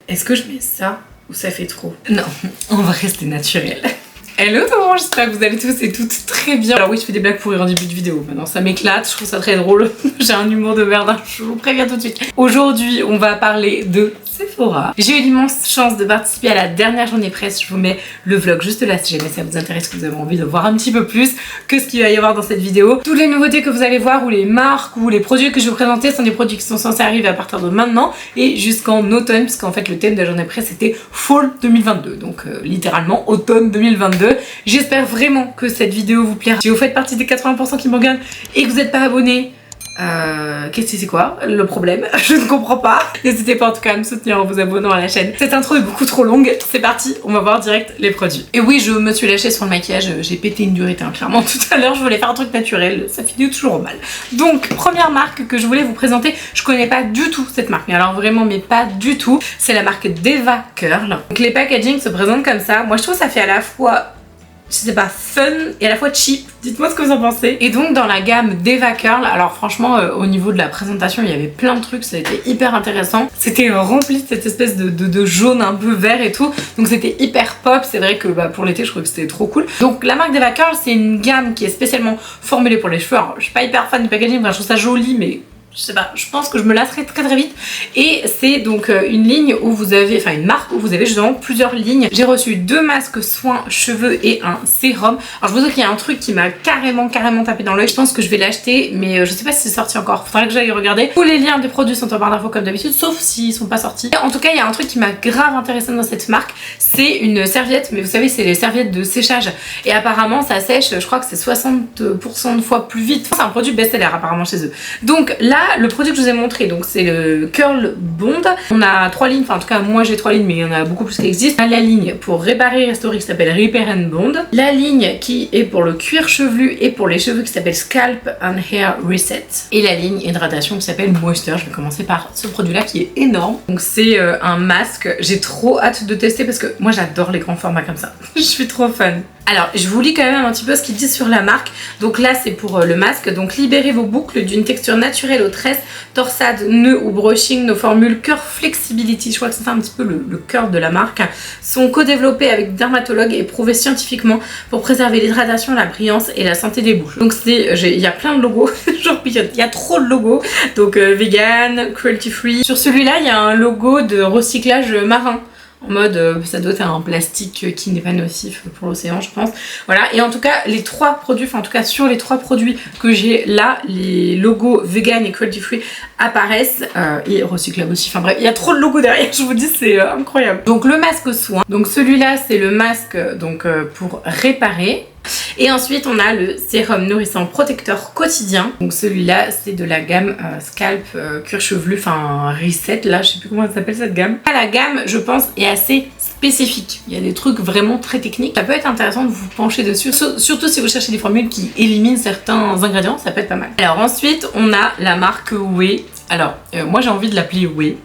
Est-ce que je mets ça ou ça fait trop? Non, on va rester naturel. Hello tout le monde, j'espère que vous allez tous et toutes très bien. Alors oui, je fais des blagues pourries en début de vidéo, maintenant ça m'éclate, je trouve ça très drôle. J'ai un humour de merde, je vous préviens tout de suite. Aujourd'hui, on va parler de Sephora. J'ai eu l'immense chance de participer à la dernière journée presse. Je vous mets le vlog juste là si jamais ça vous intéresse, que vous avez envie de voir un petit peu plus que ce qu'il va y avoir dans cette vidéo. Toutes les nouveautés que vous allez voir, ou les marques, ou les produits que je vais vous présenter sont des produits qui sont censés arriver à partir de maintenant et jusqu'en automne, puisqu'en fait le thème de la journée presse c'était Fall 2022, donc littéralement automne 2022. J'espère vraiment que cette vidéo vous plaira. Si vous faites partie des 80% qui me regardent et que vous n'êtes pas abonné, qu'est-ce que c'est quoi le problème? Je ne comprends pas. N'hésitez pas en tout cas à me soutenir en vous abonnant à la chaîne. Cette intro est beaucoup trop longue, c'est parti, on va voir direct les produits. Et oui, je me suis lâchée sur le maquillage, j'ai pété une durite clairement tout à l'heure, je voulais faire un truc naturel, ça finit toujours mal. Donc première marque que je voulais vous présenter, je connais pas du tout cette marque, mais alors vraiment mais pas du tout, c'est la marque Deva Curl. Donc les packaging se présentent comme ça, moi je trouve que ça fait à la fois, je sais pas, fun et à la fois cheap. Dites-moi ce que vous en pensez. Et donc dans la gamme Deva Curl, alors franchement au niveau de la présentation il y avait plein de trucs, ça a été hyper intéressant. C'était rempli de cette espèce de jaune un peu vert et tout, donc c'était hyper pop. C'est vrai que pour l'été je trouvais que c'était trop cool. Donc la marque Deva Curl, c'est une gamme qui est spécialement formulée pour les cheveux. Alors je suis pas hyper fan du packaging, enfin, je trouve ça joli, mais je sais pas, je pense que je me lasserai très vite. Et c'est donc une ligne où vous avez, enfin une marque où vous avez justement plusieurs lignes. J'ai reçu 2 masques soins cheveux et un sérum. Alors je vous dis qu'il y a un truc qui m'a carrément tapé dans l'œil. Je pense que je vais l'acheter, mais je sais pas si c'est sorti encore. Faudrait que j'aille regarder. Tous les liens des produits sont en barre d'infos comme d'habitude, sauf s'ils sont pas sortis. En tout cas, il y a un truc qui m'a grave intéressée dans cette marque. C'est une serviette, mais vous savez, c'est les serviettes de séchage. Et apparemment, ça sèche, je crois que c'est 60% de fois plus vite. C'est un produit best-seller apparemment chez eux. Donc là, le produit que je vous ai montré, donc c'est le Curl Bond. On a 3 lignes, enfin en tout cas moi j'ai 3 lignes, mais il y en a beaucoup plus qui existent. On a la ligne pour réparer et restaurer qui s'appelle Repair and Bond. La ligne qui est pour le cuir chevelu et pour les cheveux qui s'appelle Scalp and Hair Reset. Et la ligne hydratation qui s'appelle Moisture. Je vais commencer par ce produit là qui est énorme. Donc c'est un masque. J'ai trop hâte de tester parce que moi j'adore les grands formats comme ça. Je suis trop fan. Alors, je vous lis quand même un petit peu ce qu'ils disent sur la marque. Donc là, c'est pour le masque. Donc, libérez vos boucles d'une texture naturelle aux tresses, torsade, nœud ou brushing. Nos formules Curl Flexibility, je crois que c'est un petit peu le cœur de la marque, sont co-développées avec dermatologues et prouvées scientifiquement pour préserver l'hydratation, la brillance et la santé des bouches. Donc, il y a plein de logos. Genre, il y a trop de logos. Donc, vegan, cruelty free. Sur celui-là, il y a un logo de recyclage marin. En mode, ça doit être un plastique qui n'est pas nocif pour l'océan, je pense. Voilà, et en tout cas, les 3 produits, enfin en tout cas sur les 3 produits que j'ai là, les logos vegan et cruelty free apparaissent, et recyclable aussi. Enfin bref, il y a trop de logos derrière, je vous dis, c'est incroyable. Donc le masque soin, donc celui-là c'est le masque donc pour réparer. Et ensuite on a le sérum nourrissant protecteur quotidien. Donc celui-là c'est de la gamme Scalp cuir chevelu, enfin Reset, là je sais plus comment ça s'appelle cette gamme. La gamme je pense est assez spécifique. Il y a des trucs vraiment très techniques. Ça peut être intéressant de vous pencher dessus, surtout si vous cherchez des formules qui éliminent certains ingrédients, ça peut être pas mal. Alors ensuite on a la marque Ouai. Alors moi j'ai envie de l'appeler Ouai.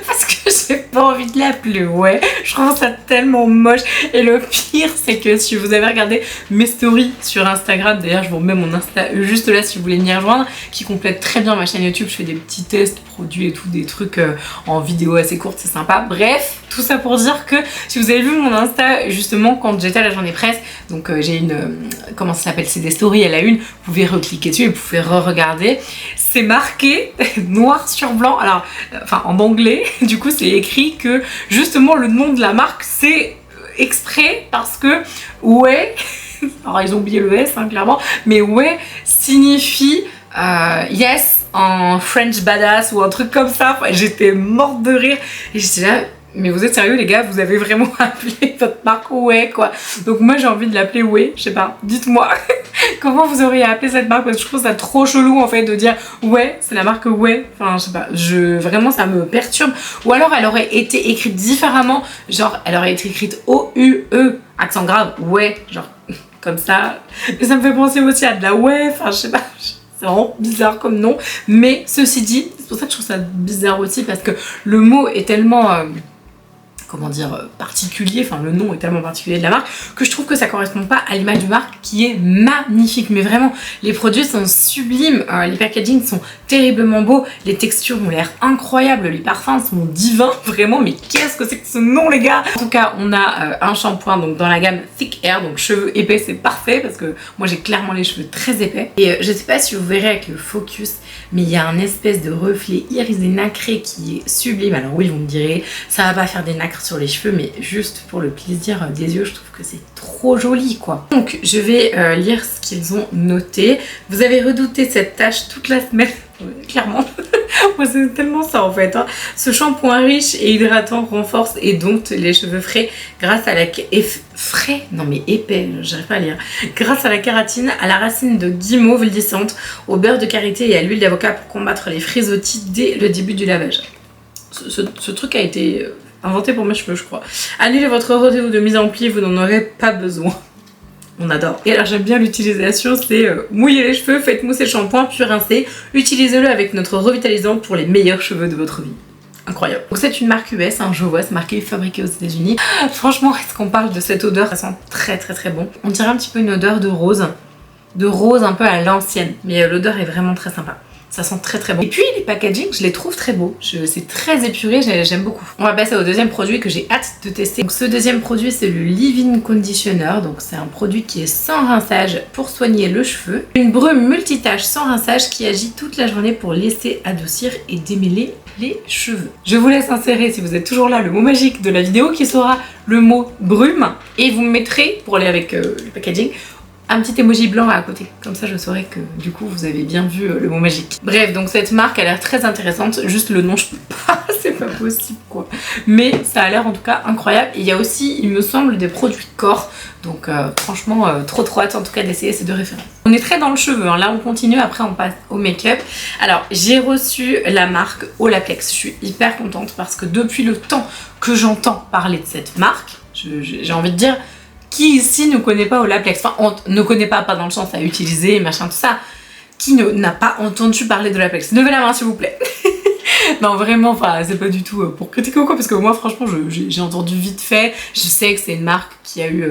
Parce que j'ai pas envie de l'appeler ouais. Je trouve ça tellement moche. Et le pire c'est que si vous avez regardé mes stories sur Instagram, d'ailleurs je vous remets mon Insta juste là si vous voulez m'y rejoindre, qui complète très bien ma chaîne YouTube. Je fais des petits tests produits et tout, des trucs en vidéo assez courte, c'est sympa. Bref, tout ça pour dire que si vous avez vu mon Insta justement quand j'étais à la journée presse, donc j'ai une comment ça s'appelle, c'est des stories à la une, vous pouvez recliquer dessus et vous pouvez re-regarder. C'est marqué noir sur blanc, alors enfin en anglais, du coup c'est écrit que justement le nom de la marque c'est exprès parce que ouais, alors ils ont oublié le S clairement, mais ouais signifie yes en French badass ou un truc comme ça. Enfin, j'étais morte de rire et j'étais là, mais vous êtes sérieux les gars, vous avez vraiment appelé votre marque ouais quoi. Donc moi j'ai envie de l'appeler ouais, je sais pas, dites-moi comment vous auriez appelé cette marque, parce que je trouve ça trop chelou en fait de dire ouais c'est la marque ouais, enfin je sais pas, vraiment ça me perturbe. Ou alors elle aurait été écrite différemment, genre elle aurait été écrite O-U-E accent grave ouais, genre comme ça. Et ça me fait penser aussi à de la ouais, enfin je sais pas, c'est vraiment bizarre comme nom. Mais ceci dit, c'est pour ça que je trouve ça bizarre aussi, parce que le mot est tellement comment dire, particulier, enfin le nom est tellement particulier de la marque, que je trouve que ça correspond pas à l'image de marque qui est magnifique. Mais vraiment, les produits sont sublimes, les packagings sont terriblement beaux, les textures ont l'air incroyables, les parfums sont divins, vraiment, mais qu'est-ce que c'est que ce nom les gars. En tout cas, on a un shampoing donc dans la gamme Thick Hair, donc cheveux épais, c'est parfait parce que moi j'ai clairement les cheveux très épais. Et je sais pas si vous verrez avec le focus, mais il y a un espèce de reflet irisé nacré qui est sublime. Alors oui, vous me direz, ça va pas faire des nacres sur les cheveux, mais juste pour le plaisir des yeux, je trouve que c'est trop joli quoi. Donc je vais lire ce qu'ils ont noté. Vous avez redouté cette tache toute la semaine. Clairement, moi c'est tellement ça en fait. Ce shampoing riche et hydratant renforce et dompte les cheveux frais grâce à la frais, non mais épais, j'arrive pas à lire. Grâce à la kératine, à la racine de guimauve lissante, au beurre de karité et à l'huile d'avocat pour combattre les frisottis dès le début du lavage. Ce truc a été inventé pour mes cheveux, je crois. Annulez votre rendez-vous de mise en pli, vous n'en aurez pas besoin. On adore. Et alors j'aime bien l'utilisation, c'est mouiller les cheveux, faites mousser le shampoing, puis rincer. Utilisez-le avec notre revitalisant pour les meilleurs cheveux de votre vie. Incroyable. Donc c'est une marque US, je vois, c'est marqué fabriqué aux États-Unis. Franchement, est-ce qu'on parle de cette odeur? Ça sent très très très bon. On dirait un petit peu une odeur de rose un peu à l'ancienne, mais l'odeur est vraiment très sympa. Ça sent très très bon. Et puis les packaging, je les trouve très beaux. C'est très épuré, j'aime beaucoup. On va passer au deuxième produit que j'ai hâte de tester. Donc ce deuxième produit, c'est le Leave-In Conditioner. Donc c'est un produit qui est sans rinçage pour soigner le cheveu. Une brume multitâche sans rinçage qui agit toute la journée pour laisser adoucir et démêler les cheveux. Je vous laisse insérer, si vous êtes toujours là, le mot magique de la vidéo qui sera le mot brume. Et vous me mettrez, pour aller avec le packaging, un petit emoji blanc à côté, comme ça je saurai que du coup vous avez bien vu le mot magique. Bref, donc cette marque a l'air très intéressante, juste le nom je peux pas, c'est pas possible quoi. Mais ça a l'air en tout cas incroyable. Et il y a aussi, il me semble, des produits corps, donc franchement trop hâte en tout cas d'essayer ces deux références. On est très dans le cheveu, là on continue, après on passe au make-up. Alors j'ai reçu la marque Olaplex, je suis hyper contente parce que depuis le temps que j'entends parler de cette marque, j'ai envie de dire, qui ici ne connaît pas Olaplex? Enfin, on ne connaît pas dans le sens à utiliser, machin, tout ça. Qui n'a pas entendu parler de Olaplex? Levez la main s'il vous plaît. Non vraiment, enfin c'est pas du tout pour critiquer ou quoi, parce que moi franchement j'ai entendu vite fait. Je sais que c'est une marque qui a eu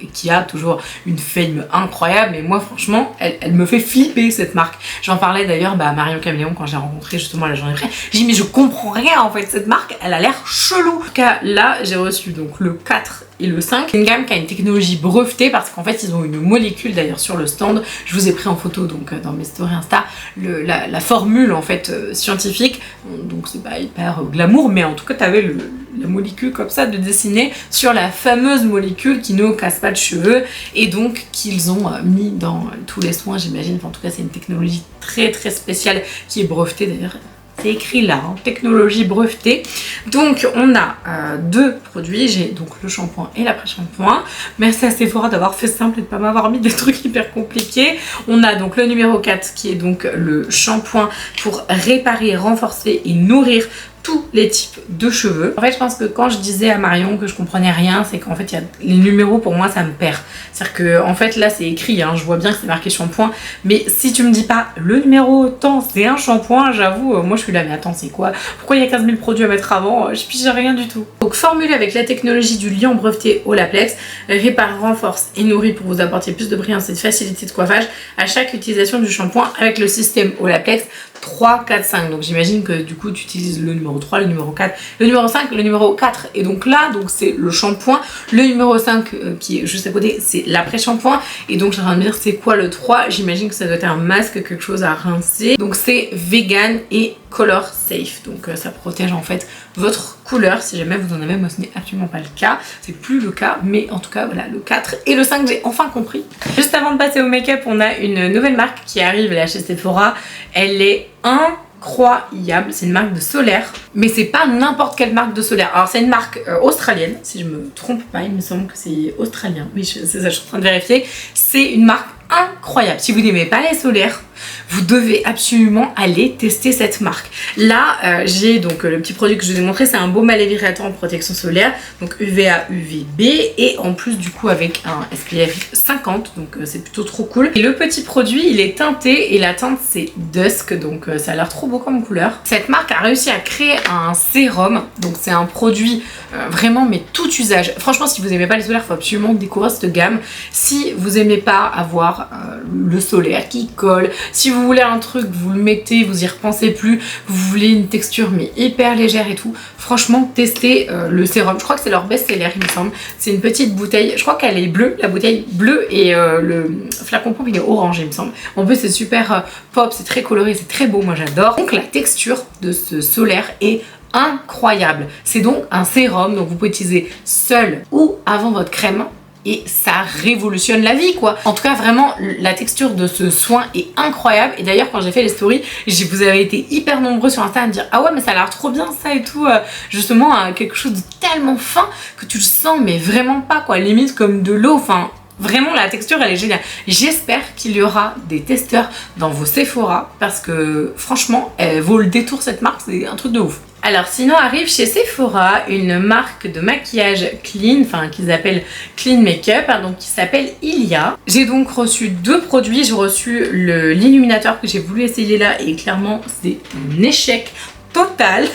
et qui a toujours une fame incroyable, mais moi franchement elle me fait flipper cette marque. J'en parlais d'ailleurs à Marion Caméléon quand j'ai rencontré justement la journée après. J'ai dit mais je comprends rien en fait, cette marque elle a l'air chelou. En tout cas là j'ai reçu donc le 4 et le 5. C'est une gamme qui a une technologie brevetée parce qu'en fait ils ont une molécule d'ailleurs sur le stand. Je vous ai pris en photo donc dans mes stories Insta la formule en fait scientifique. Donc c'est pas hyper glamour, mais en tout cas t'avais la molécule comme ça de dessiner sur la fameuse molécule qui ne casse pas de cheveux et donc qu'ils ont mis dans tous les soins j'imagine. Enfin, en tout cas c'est une technologie très très spéciale qui est brevetée d'ailleurs. C'est écrit là, technologie brevetée. Donc on a deux produits, j'ai donc le shampoing et l'après-shampoing. Merci à Sephora d'avoir fait simple et de ne pas m'avoir mis des trucs hyper compliqués. On a donc le numéro 4 qui est donc le shampoing pour réparer, renforcer et nourrir tous les types de cheveux. En fait je pense que quand je disais à Marion que je comprenais rien, c'est qu'en fait il y a les numéros, pour moi ça me perd. C'est-à-dire que en fait là c'est écrit, je vois bien que c'est marqué shampoing, mais si tu me dis pas le numéro tant c'est un shampoing, j'avoue moi je suis là mais attends c'est quoi? Pourquoi il y a 15 000 produits à mettre avant? Je pige rien du tout. Donc formulé avec la technologie du liant breveté Olaplex, répare, renforce et nourrit pour vous apporter plus de brillance et de facilité de coiffage à chaque utilisation du shampoing avec le système Olaplex 3, 4, 5. Donc j'imagine que du coup tu utilises le numéro 3, le numéro 4, le numéro 5, le numéro 4. Et donc là, donc c'est le shampoing. Le numéro 5 qui est juste à côté, c'est l'après-shampoing. Et donc j'ai envie de me dire c'est quoi le 3? J'imagine que ça doit être un masque, quelque chose à rincer. Donc c'est vegan et color safe. Donc ça protège en fait votre couleur si jamais vous en avez. Moi ce n'est absolument pas le cas, c'est plus le cas, mais en tout cas voilà, le 4 et le 5 j'ai enfin compris. Juste avant de passer au make-up, on a une nouvelle marque qui arrive là chez Sephora. Elle est incroyable, c'est une marque de solaire, mais c'est pas n'importe quelle marque de solaire. Alors c'est une marque australienne, si je me trompe pas, il me semble que c'est australien, mais c'est ça, je suis en train de vérifier. C'est une marque incroyable. Si vous n'aimez pas les solaires, vous devez absolument aller tester cette marque. Là, j'ai donc le petit produit que je vous ai montré, c'est un baume à lèvres hydratant en protection solaire, donc UVA, UVB, et en plus du coup avec un SPF 50, donc c'est plutôt trop cool. Et le petit produit, il est teinté et la teinte c'est Dusk, donc ça a l'air trop beau comme couleur. Cette marque a réussi à créer un sérum, donc c'est un produit vraiment mais tout usage. Franchement, si vous aimez pas les solaires, faut absolument découvrir cette gamme. Si vous aimez pas avoir le solaire qui colle, si vous voulez un truc, vous le mettez, vous y repensez plus, vous voulez une texture mais hyper légère et tout, franchement testez le sérum. Je crois que c'est leur best-seller, il me semble. C'est une petite bouteille, je crois qu'elle est bleue, la bouteille bleue, et le flacon pompe il est orange il me semble. En plus c'est super pop, c'est très coloré, c'est très beau, moi j'adore. Donc la texture de ce solaire est incroyable. C'est donc un sérum, donc vous pouvez utiliser seul ou avant votre crème. Et ça révolutionne la vie quoi. En tout cas vraiment la texture de ce soin est incroyable. Et d'ailleurs quand j'ai fait les stories, vous avez été hyper nombreux sur Insta à me dire ah ouais mais ça a l'air trop bien ça et tout. Justement quelque chose de tellement fin que tu le sens mais vraiment pas quoi. Limite comme de l'eau. Enfin vraiment la texture elle est géniale. J'espère qu'il y aura des testeurs dans vos Sephora parce que franchement elle vaut le détour cette marque. C'est un truc de ouf. Alors sinon arrive chez Sephora une marque de maquillage clean, enfin qu'ils appellent Clean Makeup, hein, donc qui s'appelle Ilia. J'ai donc reçu deux produits, j'ai reçu l'illuminateur que j'ai voulu essayer là et clairement c'est un échec total.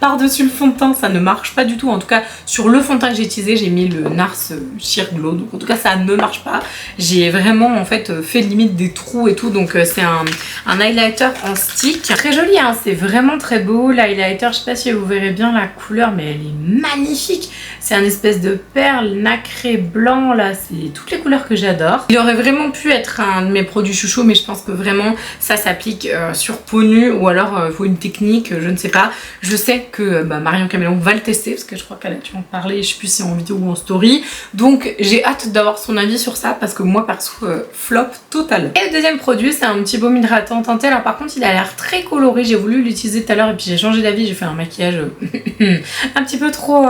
Par-dessus le fond de teint ça ne marche pas du tout, en tout cas sur le fond de teint que j'ai utilisé j'ai mis le NARS Sheer Glow, donc en tout cas ça ne marche pas. J'ai vraiment en fait fait limite des trous et tout, donc c'est un highlighter en stick, très joli hein, c'est vraiment très beau l'highlighter. Je sais pas si vous verrez bien la couleur mais elle est magnifique, c'est un espèce de perle nacré blanc là, c'est toutes les couleurs que j'adore. Il aurait vraiment pu être un de mes produits chouchous mais je pense que vraiment ça s'applique sur peau nue ou alors il faut une technique, je ne sais pas. Je sais que Marion Caméléon va le tester parce que je crois qu'elle a dû en parler, je sais plus si c'est en vidéo ou en story, donc j'ai hâte d'avoir son avis sur ça parce que moi perso flop total. Et le deuxième produit c'est un petit baume hydratant teinté. Alors par contre il a l'air très coloré, j'ai voulu l'utiliser tout à l'heure et puis j'ai changé d'avis, j'ai fait un maquillage un petit peu trop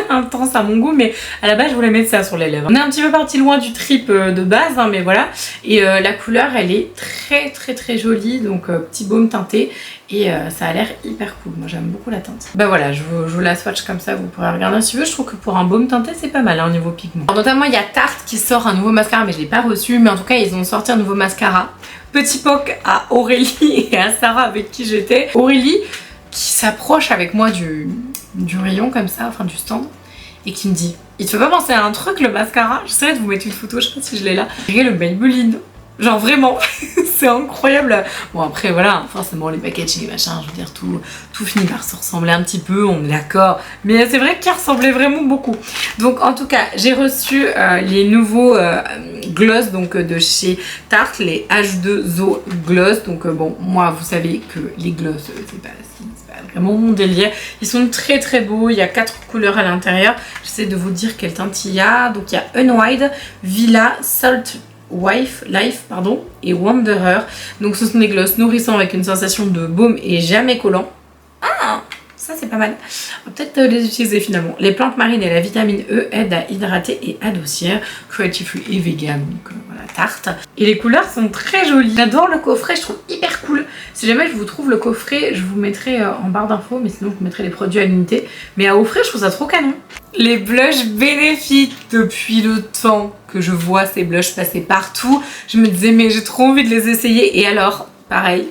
intense à mon goût, mais à la base je voulais mettre ça sur les lèvres. On est un petit peu parti loin du trip de base hein, mais voilà. Et la couleur elle est très jolie, donc petit baume teinté. Et ça a l'air hyper cool, moi j'aime beaucoup la teinte. Bah voilà, je vous la swatch comme ça, vous pourrez regarder si vous voulez. Je trouve que pour un baume teinté c'est pas mal hein, au niveau pigment. Alors, notamment il y a Tarte qui sort un nouveau mascara mais je l'ai pas reçu, mais en tout cas ils ont sorti un nouveau mascara. Petit poc à Aurélie et à Sarah avec qui j'étais. Aurélie qui s'approche avec moi du rayon comme ça, enfin du stand, et qui me dit il te fait pas penser à un truc le mascara? J'essaierai de vous mettre une photo, je sais pas si je l'ai là. Regardez le Maybelline. Genre vraiment, c'est incroyable. Bon après voilà, forcément les packaging et machin, je veux dire tout finit par se ressembler un petit peu, on est d'accord. Mais c'est vrai qu'il ressemblait vraiment beaucoup. Donc en tout cas, j'ai reçu les nouveaux gloss donc de chez Tarte, les H2O gloss. Donc bon, moi vous savez que les gloss c'est pas vraiment mon délire. Ils sont très beaux, il y a 4 couleurs à l'intérieur. J'essaie de vous dire quelle teinte il y a. Donc il y a Unwild, Villa, Salt Life pardon, et Wanderer. Donc ce sont des gloss nourrissants avec une sensation de baume et jamais collant. Ah, ça c'est pas mal. On va peut-être les utiliser finalement. Les plantes marines et la vitamine E aident à hydrater et adoucir. Cruelty free et vegan, donc voilà, Tarte. Et les couleurs sont très jolies. J'adore le coffret, je trouve hyper cool. Si jamais je vous trouve le coffret, je vous mettrai en barre d'infos, mais sinon je vous mettrai les produits à l'unité. Mais à offrir, je trouve ça trop canon. Les blushs Benefit, depuis le temps que je vois ces blushs passer partout, je me disais mais j'ai trop envie de les essayer. Et alors, pareil,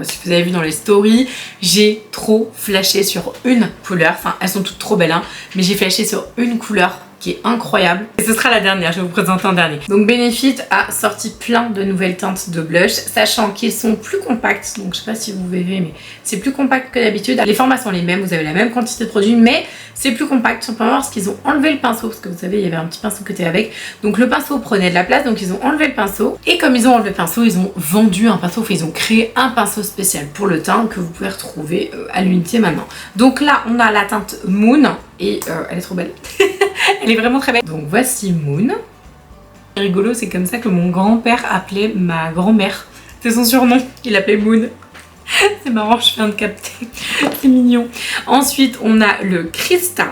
si vous avez vu dans les stories, j'ai trop flashé sur une couleur. Enfin, elles sont toutes trop belles, hein, mais j'ai flashé sur une couleur qui est incroyable. Et ce sera la dernière, je vais vous présenter en dernier. Donc Benefit a sorti plein de nouvelles teintes de blush, sachant qu'ils sont plus compacts. Donc je sais pas si vous verrez, mais c'est plus compact que d'habitude. Les formats sont les mêmes, vous avez la même quantité de produits, mais c'est plus compact. Simplement parce qu'ils ont enlevé le pinceau, parce que vous savez, il y avait un petit pinceau côté avec. Donc le pinceau prenait de la place, donc ils ont enlevé le pinceau. Et comme ils ont enlevé le pinceau, ils ont vendu un pinceau, enfin ils ont créé un pinceau spécial pour le teint que vous pouvez retrouver à l'unité maintenant. Donc là, on a la teinte Moon, et elle est trop belle. Elle est vraiment très belle. Donc voici Moon. C'est rigolo, c'est comme ça que mon grand-père appelait ma grand-mère. C'est son surnom, il l'appelait Moon. C'est marrant, je viens de capter. C'est mignon. Ensuite, on a le Krista.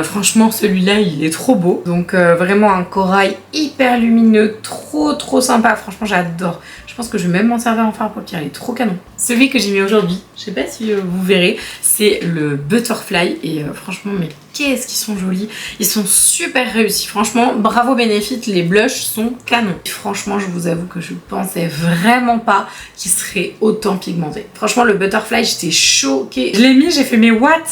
Franchement, celui-là, il est trop beau. Donc, vraiment un corail hyper lumineux, trop sympa. Franchement, j'adore. Je pense que je vais même m'en servir en fard à paupières, il est trop canon. Celui que j'ai mis aujourd'hui, je sais pas si vous verrez, c'est le Butterfly. Et franchement, mais qu'est-ce qu'ils sont jolis. Ils sont super réussis. Franchement, bravo Benefit, les blushs sont canons. Franchement, je vous avoue que je pensais vraiment pas qu'ils seraient autant pigmentés. Franchement, le Butterfly, j'étais choquée. Je l'ai mis, j'ai fait mais what?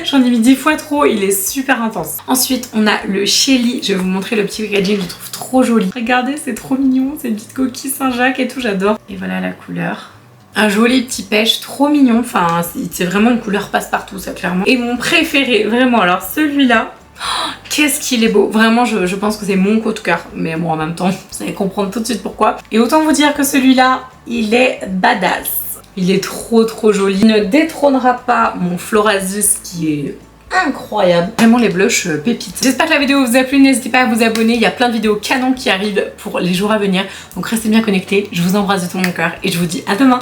J'en ai mis 10 fois trop, il est super intense. Ensuite, on a le Shelly. Je vais vous montrer le petit packaging, je le trouve trop joli. Regardez, c'est trop mignon, c'est une petite coquille Saint-Jacques et tout, j'adore. Et voilà la couleur. Un joli petit pêche, trop mignon. Enfin, c'est vraiment une couleur passe-partout, ça, clairement. Et mon préféré, vraiment, alors celui-là, oh, qu'est-ce qu'il est beau. Vraiment, je pense que c'est mon coup de cœur. Mais bon, en même temps, vous allez comprendre tout de suite pourquoi. Et autant vous dire que celui-là, il est badass. Il est trop joli. Il ne détrônera pas mon Florasis qui est incroyable. Vraiment les blushs pépites. J'espère que la vidéo vous a plu, n'hésitez pas à vous abonner, il y a plein de vidéos canons qui arrivent pour les jours à venir, donc restez bien connectés, je vous embrasse de tout mon cœur et je vous dis à demain.